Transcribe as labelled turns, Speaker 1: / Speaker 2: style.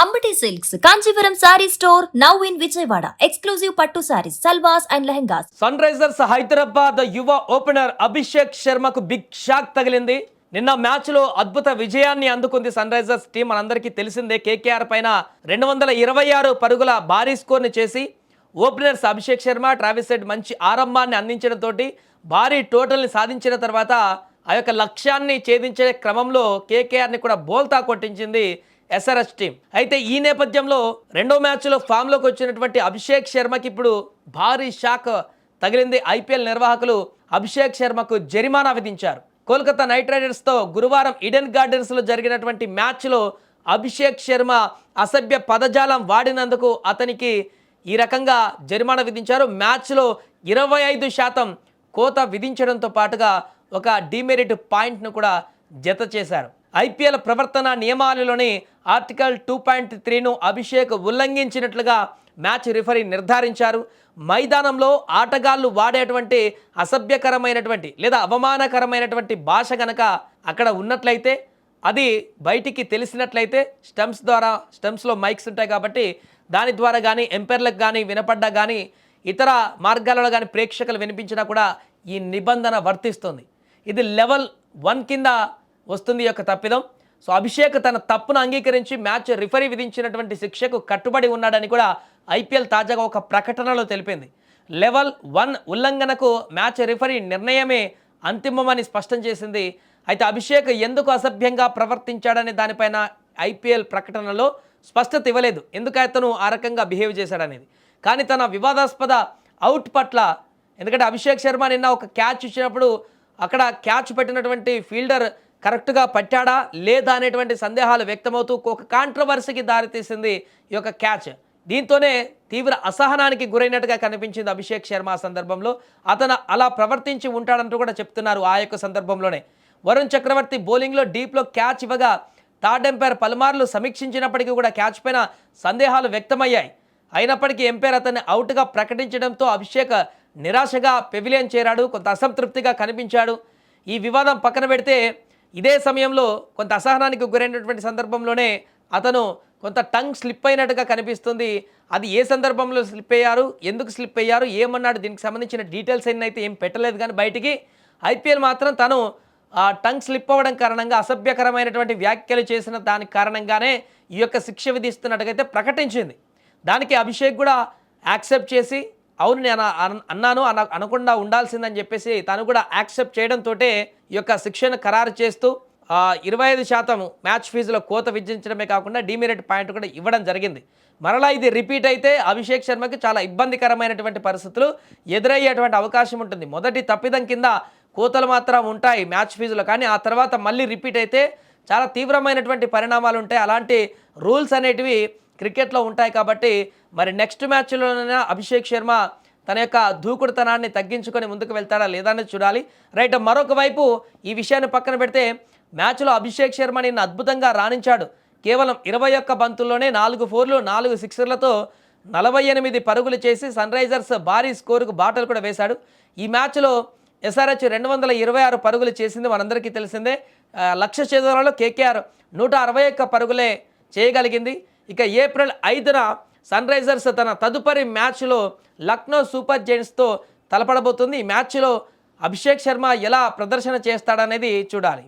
Speaker 1: Ambati silks Kanchipuram sari store now in Vijayawada. Exclusive పట్టు saris, salwars and lehengas.
Speaker 2: Sunrisers Hyderabad యువ opener Abhishek శర్మకు బిగ్ షాక్ తగిలింది. నిన్న మ్యాచ్ లో అద్భుత విజయాన్ని అందుకుంది సన్ రైజర్స్ టీం. మనందరికీ తెలిసిందే, కేకేఆర్ పైన 226 పరుగుల భారీ స్కోర్ ని చేసి openers Abhishek Sharma, Travis head మంచి ఆరంభాన్ని అందించడంతో భారీ టోటల్ ని సాధించిన తర్వాత ఆ యొక్క లక్ష్యాన్ని ఛేదించే క్రమంలో కేకేఆర్ ని కూడా బోల్తా కొట్టించింది ఎస్ఆర్ఎస్ టీం. అయితే ఈ నేపథ్యంలో రెండో మ్యాచ్లో ఫామ్లోకి వచ్చినటువంటి అభిషేక్ శర్మకి ఇప్పుడు భారీ షాక్ తగిలింది. ఐపీఎల్ నిర్వాహకులు అభిషేక్ శర్మకు జరిమానా విధించారు. కోల్కతా నైట్ రైడర్స్తో గురువారం ఈడెన్ గార్డెన్స్లో జరిగినటువంటి మ్యాచ్లో అభిషేక్ శర్మ అసభ్య పదజాలం వాడినందుకు అతనికి ఈ రకంగా జరిమానా విధించారు. మ్యాచ్లో 25% కోత విధించడంతో పాటుగా ఒక డిమెరిట్ పాయింట్ను కూడా జత చేశారు. ఐపీఎల్ ప్రవర్తన నియమాలలోని ఆర్టికల్ 2.3ను అభిషేక్ ఉల్లంఘించినట్లుగా మ్యాచ్ రిఫరీ నిర్ధారించారు. మైదానంలో ఆటగాళ్లు వాడేటువంటి అసభ్యకరమైనటువంటి లేదా అవమానకరమైనటువంటి భాష గనక అక్కడ ఉన్నట్లయితే, అది బయటికి తెలిసినట్లయితే స్టంప్స్లో మైక్స్ ఉంటాయి కాబట్టి దాని ద్వారా కానీ ఎంపైర్లకు కానీ వినపడ్డా కానీ ఇతర మార్గాలలో కానీ ప్రేక్షకులు వినిపించినా కూడా ఈ నిబంధన వర్తిస్తుంది. ఇది లెవెల్ 1 కింద వస్తుంది యొక్క తప్పిదం. సో అభిషేక్ తన తప్పును అంగీకరించి మ్యాచ్ రిఫరీ విధించినటువంటి శిక్షకు కట్టుబడి ఉన్నాడని కూడా ఐపీఎల్ తాజాగా ఒక ప్రకటనలో తెలిపింది. లెవెల్ 1 ఉల్లంఘనకు మ్యాచ్ రిఫరీ నిర్ణయమే అంతిమమని స్పష్టం చేసింది. అయితే అభిషేక్ ఎందుకు అసభ్యంగా ప్రవర్తించాడనే దానిపైన ఐపీఎల్ ప్రకటనలో స్పష్టత ఇవ్వలేదు, ఎందుకు అతను ఆ రకంగా బిహేవ్ చేశాడనేది. కానీ తన వివాదాస్పద అవుట్ పట్ల, ఎందుకంటే అభిషేక్ శర్మ నిన్న ఒక క్యాచ్ ఇచ్చినప్పుడు అక్కడ క్యాచ్ పెట్టినటువంటి ఫీల్డర్ కరెక్ట్గా పట్టాడా లేదా అనేటువంటి సందేహాలు వ్యక్తమవుతూ ఒక కాంట్రవర్సీకి దారితీసింది ఈ యొక్క క్యాచ్. దీంతోనే తీవ్ర అసహనానికి గురైనట్టుగా కనిపించింది అభిషేక్ శర్మ. ఆ సందర్భంలో అతను అలా ప్రవర్తించి ఉంటాడంటూ కూడా చెప్తున్నారు. ఆ యొక్క సందర్భంలోనే వరుణ్ చక్రవర్తి బౌలింగ్లో డీప్లో క్యాచ్ ఇవ్వగా థర్డ్ ఎంపైర్ పలుమార్లు సమీక్షించినప్పటికీ కూడా క్యాచ్ పైన సందేహాలు వ్యక్తమయ్యాయి. అయినప్పటికీ ఎంపైర్ అతన్ని అవుట్గా ప్రకటించడంతో అభిషేక్ నిరాశగా పెవిలియన్ చేరాడు, కొంత అసంతృప్తిగా కనిపించాడు. ఈ వివాదం పక్కన పెడితే ఇదే సమయంలో కొంత అసహనానికి గురైనటువంటి సందర్భంలోనే అతను కొంత టంగ్ స్లిప్ అయినట్టుగా కనిపిస్తుంది. అది ఏ సందర్భంలో స్లిప్ అయ్యారు, ఎందుకు స్లిప్ అయ్యారు, ఏమన్నాడు, దీనికి సంబంధించిన డీటెయిల్స్ అయితే ఏం పెట్టలేదు. కానీ బయటికి ఐపీఎల్ మాత్రం తను టంగ్ స్లిప్ అవ్వడం కారణంగా అసభ్యకరమైనటువంటి వ్యాఖ్యలు చేసిన దానికి కారణంగానే ఈ యొక్క శిక్ష విధిస్తున్నట్టుగైతే ప్రకటించింది. దానికి అభిషేక్ కూడా యాక్సెప్ట్ చేసి అవును నేను అన్నాను అనకుండా ఉండాల్సిందని చెప్పేసి తను కూడా యాక్సెప్ట్ చేయడంతో ఈ యొక్క శిక్షను ఖరారు చేస్తూ 25% మ్యాచ్ ఫీజులో కోత విధించడమే కాకుండా డిమెరిట్ పాయింట్ కూడా ఇవ్వడం జరిగింది. మరలా ఇది రిపీట్ అయితే అభిషేక్ శర్మకి చాలా ఇబ్బందికరమైనటువంటి పరిస్థితులు ఎదురయ్యేటువంటి అవకాశం ఉంటుంది. మొదటి తప్పిదం కింద కోతలు మాత్రం ఉంటాయి మ్యాచ్ ఫీజులో, కానీ ఆ తర్వాత మళ్ళీ రిపీట్ అయితే చాలా తీవ్రమైనటువంటి పరిణామాలు ఉంటాయి. అలాంటి రూల్స్ అనేటివి క్రికెట్లో ఉంటాయి. కాబట్టి మరి నెక్స్ట్ మ్యాచ్లోనైనా అభిషేక్ శర్మ తన యొక్క దూకుడుతనాన్ని తగ్గించుకొని ముందుకు వెళ్తాడా లేదా అనేది చూడాలి. రైట్, మరొక వైపు ఈ విషయాన్ని పక్కన పెడితే మ్యాచ్లో అభిషేక్ శర్మ నిన్న అద్భుతంగా రాణించాడు. కేవలం 21 బంతుల్లోనే 4 4లు 4 సిక్సర్లతో 48 పరుగులు చేసి సన్ రైజర్స్ భారీ స్కోరుకు బాటలు కూడా వేశాడు. ఈ మ్యాచ్లో ఎస్ఆర్హెచ్ 226 పరుగులు చేసింది, మనందరికీ తెలిసిందే. లక్ష్య ఛేదనలో కేకేఆర్ 161 పరుగులే చేయగలిగింది. ఇక ఏప్రిల్ 5న సన్ రైజర్స్ తన తదుపరి మ్యాచ్లో లక్నో సూపర్ జైంట్స్తో తలపడబోతుంది. ఈ మ్యాచ్లో అభిషేక్ శర్మ ఎలా ప్రదర్శన చేస్తాడనేది చూడాలి.